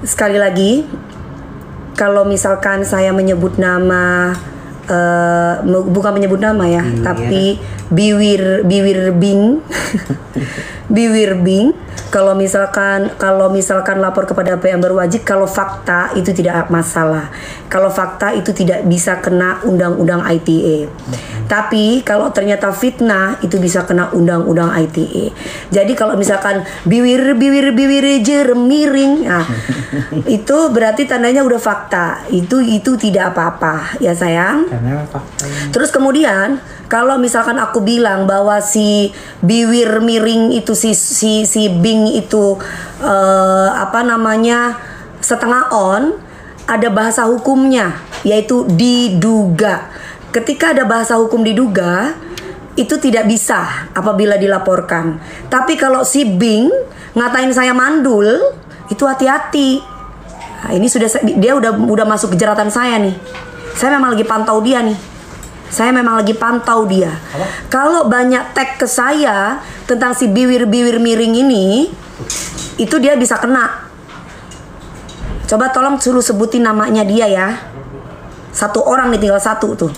Sekali lagi, kalau misalkan saya menyebut nama, bukan menyebut nama ya, tapi biwir bing, biwir bing. Kalau misalkan lapor kepada PM baru wajib, kalau fakta itu tidak masalah. Kalau fakta itu tidak bisa kena undang-undang ITE. Tapi kalau ternyata fitnah itu bisa kena undang-undang ITE. Jadi kalau misalkan biwir jerem miring, nah, itu berarti tandanya udah fakta. Itu tidak apa-apa ya sayang. Terus kemudian kalau misalkan aku bilang bahwa si biwir miring itu si bing itu setengah on, ada bahasa hukumnya yaitu diduga. Ketika ada bahasa hukum diduga, itu tidak bisa apabila dilaporkan. Tapi kalau si bing ngatain saya mandul, itu hati-hati. Nah, ini dia udah masuk ke jeratan saya nih. Saya memang lagi pantau dia nih. Kalau banyak tag ke saya tentang si biwir miring ini, itu dia bisa kena. Coba tolong suruh sebutin namanya dia ya. Satu orang nih, tinggal satu tuh.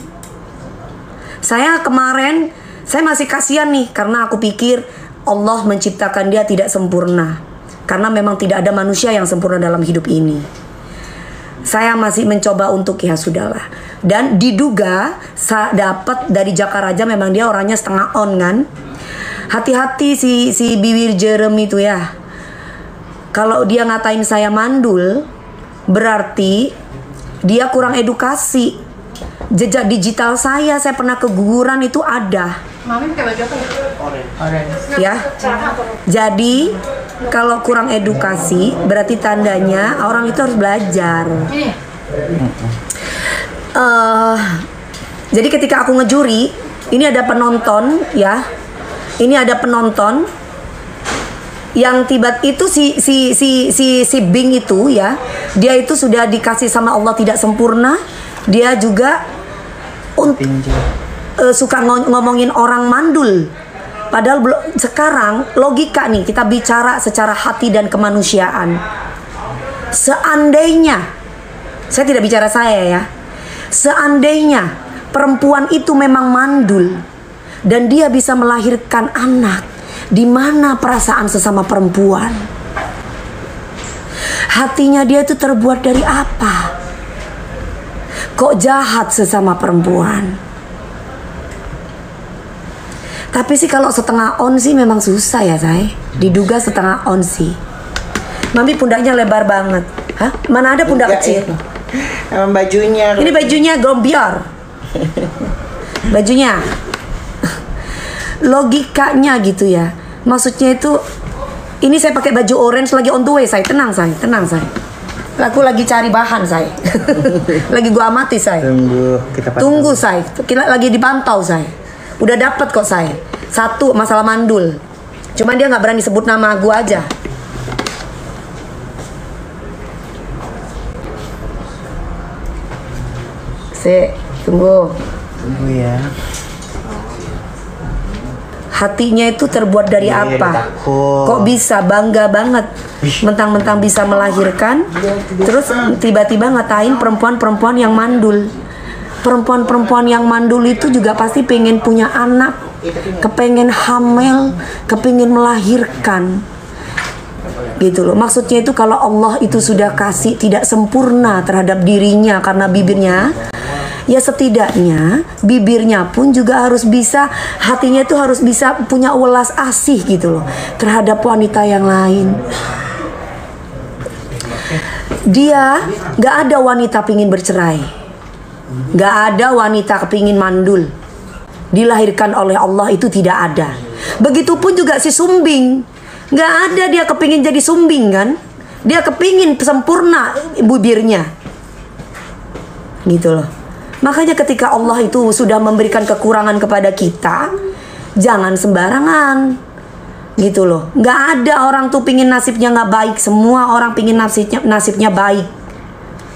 Saya kemarin, saya masih kasihan nih, karena aku pikir Allah menciptakan dia tidak sempurna. Karena memang tidak ada manusia yang sempurna dalam hidup ini. Saya masih mencoba untuk ya sudahlah. Dan diduga dapat dari Jakaraja, memang dia orangnya setengah on kan. Hati-hati si biwir jerem itu ya. Kalau dia ngatain saya mandul, berarti dia kurang edukasi. Jejak digital saya pernah keguguran itu ada. Mami pakai baju apa? Orange. Ya. Jadi kalau kurang edukasi berarti tandanya orang itu harus belajar. Jadi ketika aku ngejuri, ini ada penonton ya. Ini ada penonton yang itu si Bing itu ya. Dia itu sudah dikasih sama Allah tidak sempurna. Dia juga suka ngomongin orang mandul. Padahal sekarang logika nih, kita bicara secara hati dan kemanusiaan. Seandainya, saya tidak bicara saya ya, seandainya perempuan itu memang mandul dan dia bisa melahirkan anak, di mana perasaan sesama perempuan? Hatinya dia itu terbuat dari apa? Kok jahat sesama perempuan? Tapi sih kalau setengah on sih memang susah ya saya. Diduga setengah on sih. Mami pundaknya lebar banget. Hah? Mana ada pundak kecil? Bajunya. Ini bajunya gombiar. Bajunya. Logikanya gitu ya. Maksudnya itu, ini saya pakai baju orange lagi on the way saya. Tenang saya. Aku lagi cari bahan saya. Lagi gua amati saya. Tunggu saya. Lagi dipantau saya. Udah dapat kok saya. Satu masalah mandul. Cuman dia nggak berani sebut nama gua aja. Tunggu ya. Hatinya itu terbuat dari apa? Kok bisa bangga banget mentang-mentang bisa melahirkan, terus tiba-tiba ngatain perempuan-perempuan yang mandul. Perempuan-perempuan yang mandul itu juga pasti pengen punya anak, kepengen hamil, kepengen melahirkan, gitu loh. Maksudnya itu kalau Allah itu sudah kasih tidak sempurna terhadap dirinya karena bibirnya, ya setidaknya bibirnya pun juga harus bisa, hatinya itu harus bisa punya welas asih gitu loh terhadap wanita yang lain. Dia gak ada wanita pingin bercerai, gak ada wanita kepingin mandul. Dilahirkan oleh Allah itu tidak ada. Begitupun juga si sumbing, gak ada dia kepingin jadi sumbing kan. Dia kepingin sempurna bibirnya, gitu loh. Makanya ketika Allah itu sudah memberikan kekurangan kepada kita, jangan sembarangan, gitu loh. Nggak ada orang tuh pingin nasibnya nggak baik. Semua orang pingin nasibnya baik.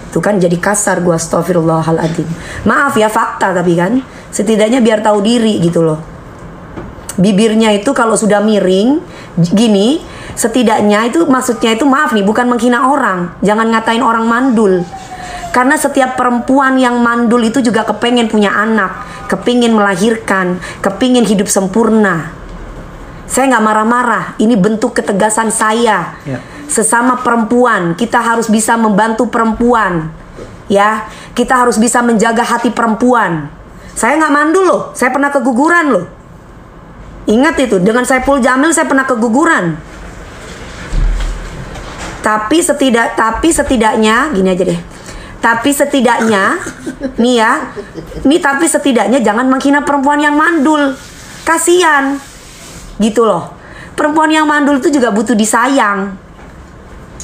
Itu kan jadi kasar gua, astagfirullahaladzim. Maaf ya, fakta tapi kan setidaknya biar tahu diri gitu loh. Bibirnya itu kalau sudah miring gini, Setidaknya itu maksudnya itu, maaf nih, bukan menghina orang. Jangan ngatain orang mandul. Karena setiap perempuan yang mandul itu juga kepengen punya anak, kepingin melahirkan, kepingin hidup sempurna. Saya nggak marah-marah. Ini bentuk ketegasan saya. Sesama perempuan, kita harus bisa membantu perempuan. Ya, kita harus bisa menjaga hati perempuan. Saya nggak mandul loh. Saya pernah keguguran loh. Ingat itu, dengan Saipul Jamil saya pernah keguguran. Tapi setidaknya gini aja deh. Tapi setidaknya nih ya, tapi setidaknya jangan menghina perempuan yang mandul. Kasian. Gitu loh. Perempuan yang mandul itu juga butuh disayang.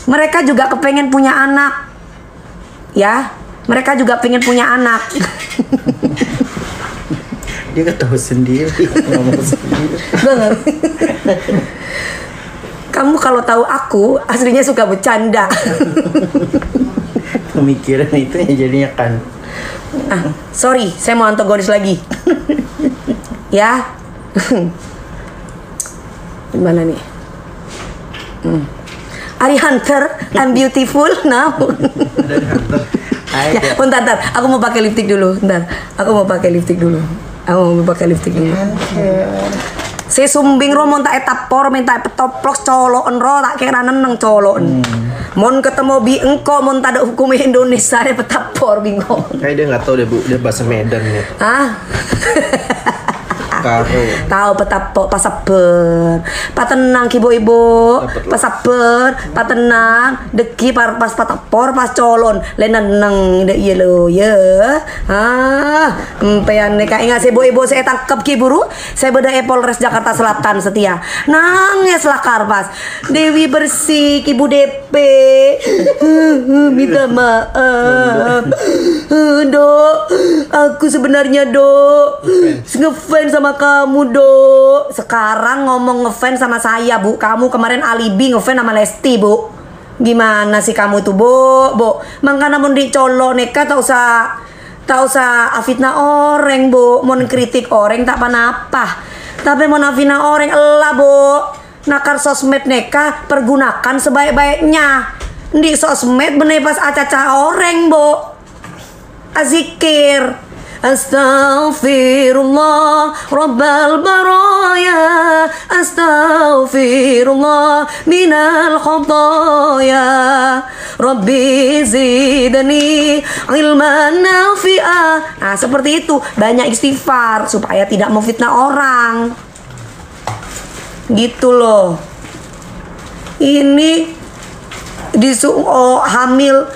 Mereka juga kepengen punya anak. Ya, mereka juga pengen punya anak. Dia ketawa sendiri, ngomong sendiri. Kamu kalau tahu aku aslinya suka bercanda. Pemikiran itu ya jadinya kan. Sorry, saya mau antagonis lagi. Ya. Gimana nih? Ari Hunter, I'm beautiful now. Ya, bentar, aku mau pakai lipstick dulu. Aku mau pakai lipstick dulu. Saya sumbing ro mon tak etapor minta petoplos coloken ro tak kira neneng coloken. Mon ketemu bi engko mon tak ada hukum Indonesia deh petapor bingung. Kayak dia nggak tahu deh Bu, dia bahasa Medan ya. Tahu petapor pasaber. Patenang ibu-ibu. Pasaber, patenang, deki pas petapor pas colon. Leneneng dek ye lo ya. Empean nek ingat ibu-ibu saya tangkap ki buru. Saya beda Polres Jakarta Selatan setia. Nangis lah karpas. Dewi bersih ibu DP. Minta maaf. Dok, aku sebenarnya Dok ngefans sama kamu Dok. Sekarang ngomong ngefans sama saya Bu. Kamu kemarin alibi ngefans sama Lesti Bu. Gimana sih kamu tuh Bu? Makanya mau dicolok neka tak usah afitna orang Bu. Mau kritik orang tak panapa. Tapi mau afitna orang elah Bu. Nakar sosmed neka pergunakan sebaik-baiknya. Di sosmed bener pas acaca orang Bu. Azikir Astaghfirullah Rabbal baraya Astaghfirullah Minal khotoya Rabbi zidni ilman nafi'ah. Nah seperti itu. Banyak istighfar supaya tidak memfitnah orang. Gitu loh. Ini hamil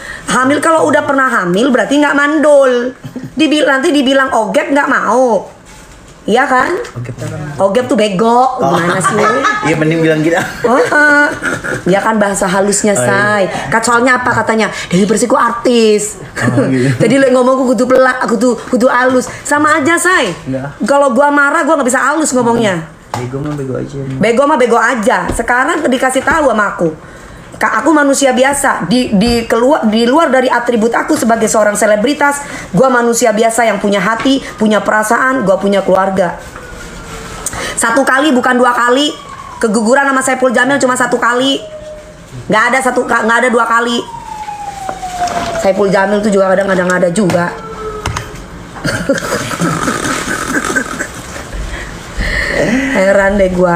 kalau udah pernah hamil berarti nggak mandul. Nanti dibilang ogep nggak mau, iya kan? Ogep tuh bego, gimana sih? Iya mending bilang gitu. Ya kan bahasa halusnya say. Soalnya apa katanya? Dewi Persik artis. Gitu. Jadi lo ngomong kudu pelak, kudu halus. Sama aja say. Kalau gua marah gua nggak bisa halus ngomongnya. Bego mah bego aja. Bego mah bego aja. Sekarang dikasih tahu sama aku. Aku manusia biasa di luar dari atribut aku sebagai seorang selebritas, gue manusia biasa yang punya hati, punya perasaan, gue punya keluarga. 1 kali bukan 2 kali keguguran sama Saipul Jamil cuma 1 kali, nggak ada 2 kali. Saipul Jamil tuh juga kadang-kadang ada juga. Heran deh gue,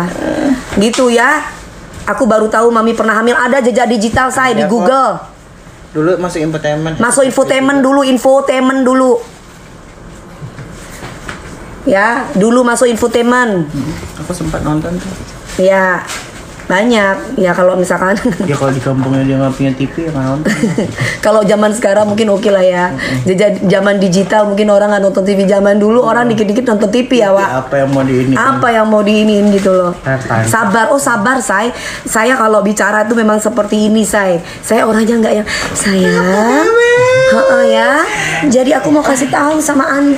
gitu ya. Aku baru tahu Mami pernah hamil. Ada jejak digital saya di Google. Dulu masuk infotainment. Masuk infotainment dulu. Ya, dulu masuk infotainment. Aku sempat nonton tuh. Ya, banyak. Ya kalau misalkan. Ya kalau di kampungnya dia nggak punya TV ya nggak nonton. Kalau zaman sekarang mungkin oke lah ya. Zaman digital mungkin orang nggak nonton TV. Zaman dulu orang dikit-dikit nonton TV ya Wak. Apa yang mau diinin gitu loh. Sabar, sabar saya kalau bicara itu memang seperti ini saya orangnya nggak yang sayang. Ya. Jadi aku mau kasih tahu sama Anda.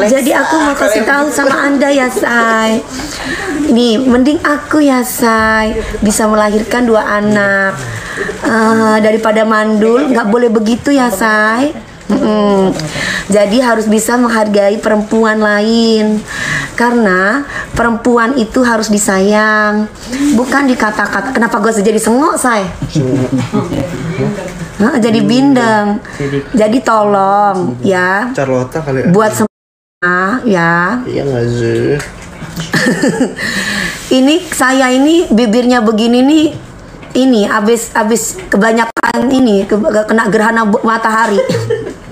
Jadi aku mau kasih tahu sama Anda ya say. Ini mending aku ya say bisa melahirkan 2 anak daripada mandul. Nggak boleh begitu ya say. Jadi harus bisa menghargai perempuan lain. Karena perempuan itu harus disayang, bukan dikata-kata. Kenapa gue jadi sengok, say? Jadi bindeng. Jadi tolong ya. Carlota kali ya. Buat semua ya. Iya nggak sih? Ini saya ini bibirnya begini nih. Ini abis kebanyakan ini kena gerhana matahari.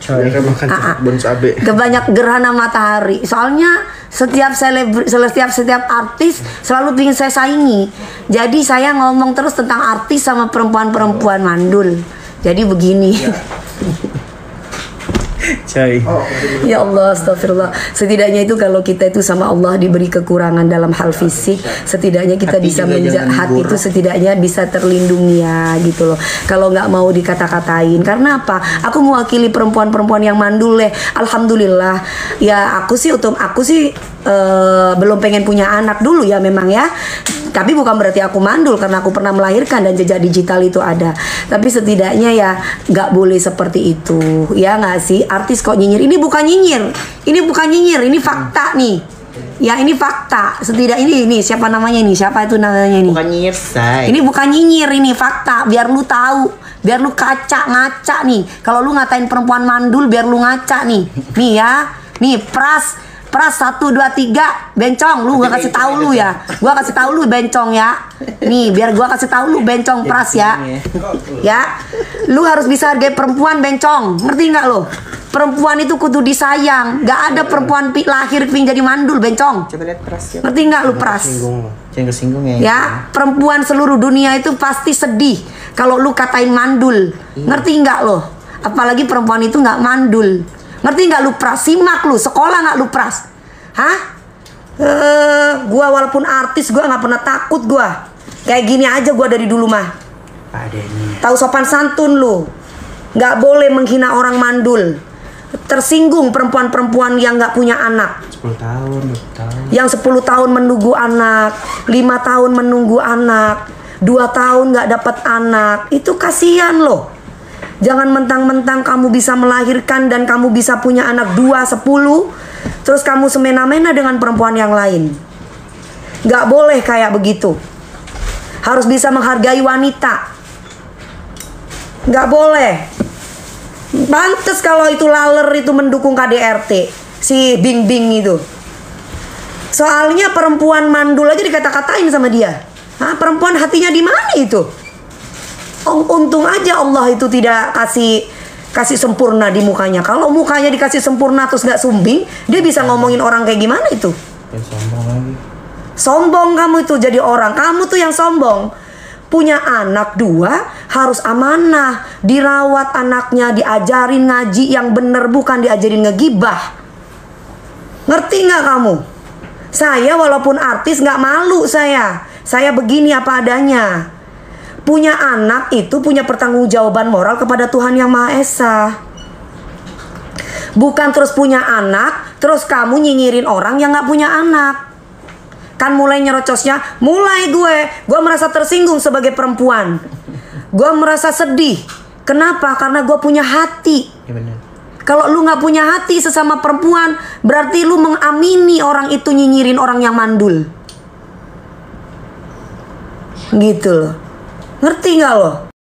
Mereka makan bonus abe. Kebanyak gerhana matahari. Soalnya setiap artis selalu ingin saya saingi. Jadi saya ngomong terus tentang artis sama perempuan-perempuan mandul. Jadi begini. Coy. Ya Allah, astagfirullah. Setidaknya itu kalau kita itu sama Allah diberi kekurangan dalam hal fisik, setidaknya kita Hati bisa hati juga itu setidaknya bisa terlindungi ya gitu loh. Kalau nggak mau dikata-katain, karena apa? Aku mewakili perempuan-perempuan yang mandul alhamdulillah. Ya aku sih belum pengen punya anak dulu ya memang ya. Tapi bukan berarti aku mandul karena aku pernah melahirkan dan jejak digital itu ada. Tapi setidaknya ya nggak boleh seperti itu. Ya nggak sih? Artis kok nyinyir? Ini bukan nyinyir. Ini fakta nih. Ya ini fakta. Setidaknya ini siapa namanya ini? Siapa itu namanya ini? Bukan nyinyir, say. Ini bukan nyinyir, ini fakta. Biar lu tahu, biar lu ngaca nih. Kalau lu ngatain perempuan mandul, biar lu ngaca nih. Nih ya, nih pras 1, 2, 3 bencong. Lu gua kasih tahu lu ya. Gua kasih tahu lu bencong ya. Nih biar gua kasih tahu lu bencong pras ya. Ya. Lu harus bisa hargai perempuan bencong. Ngerti nggak lu? Perempuan itu kudu disayang. Nggak ada perempuan lahir ping jadi mandul bencong. Coba lihat pras ya. Ngerti nggak lu pras? Jangan kesinggung ya. Ya, perempuan seluruh dunia itu pasti sedih kalau lu katain mandul. Ngerti nggak lo? Apalagi perempuan itu nggak mandul. Ngerti nggak lu pras? Simak lu, sekolah nggak lu pras? Hah? Gua walaupun artis gua nggak pernah takut gua. Kayak gini aja gua dari dulu mah. Padanya. Tahu sopan santun lu. Nggak boleh menghina orang mandul. Tersinggung perempuan-perempuan yang nggak punya anak. 10 tahun, 20 tahun. Yang 10 tahun menunggu anak, 5 tahun menunggu anak, 2 tahun nggak dapat anak. Itu kasihan loh. Jangan mentang-mentang kamu bisa melahirkan dan kamu bisa punya anak 2, 10, terus kamu semena-mena dengan perempuan yang lain. Nggak boleh kayak begitu. Harus bisa menghargai wanita. Nggak boleh. Pantes kalau itu laler itu mendukung KDRT, si Bing Bing itu. Soalnya perempuan mandul aja dikata-katain sama dia. Hah, perempuan hatinya di mana itu? Untung aja Allah itu tidak kasih sempurna di mukanya. Kalau mukanya dikasih sempurna terus nggak sumbing, dia bisa ngomongin orang kayak gimana itu? Sombong lagi. Sombong kamu itu jadi orang. Kamu tuh yang sombong. Punya anak 2 harus amanah, dirawat anaknya, diajarin ngaji yang bener, bukan diajarin ngegibah. Ngerti nggak kamu? Saya walaupun artis nggak malu saya begini apa adanya. Punya anak itu punya pertanggungjawaban moral kepada Tuhan Yang Maha Esa. Bukan terus punya anak, terus kamu nyinyirin orang yang nggak punya anak. Kan mulai nyerocosnya, gue merasa tersinggung sebagai perempuan. Gue merasa sedih. Kenapa? Karena gue punya hati. Ya benar. Kalau lu nggak punya hati sesama perempuan, berarti lu mengamini orang itu nyinyirin orang yang mandul. Gitu loh. Ngerti nggak lo?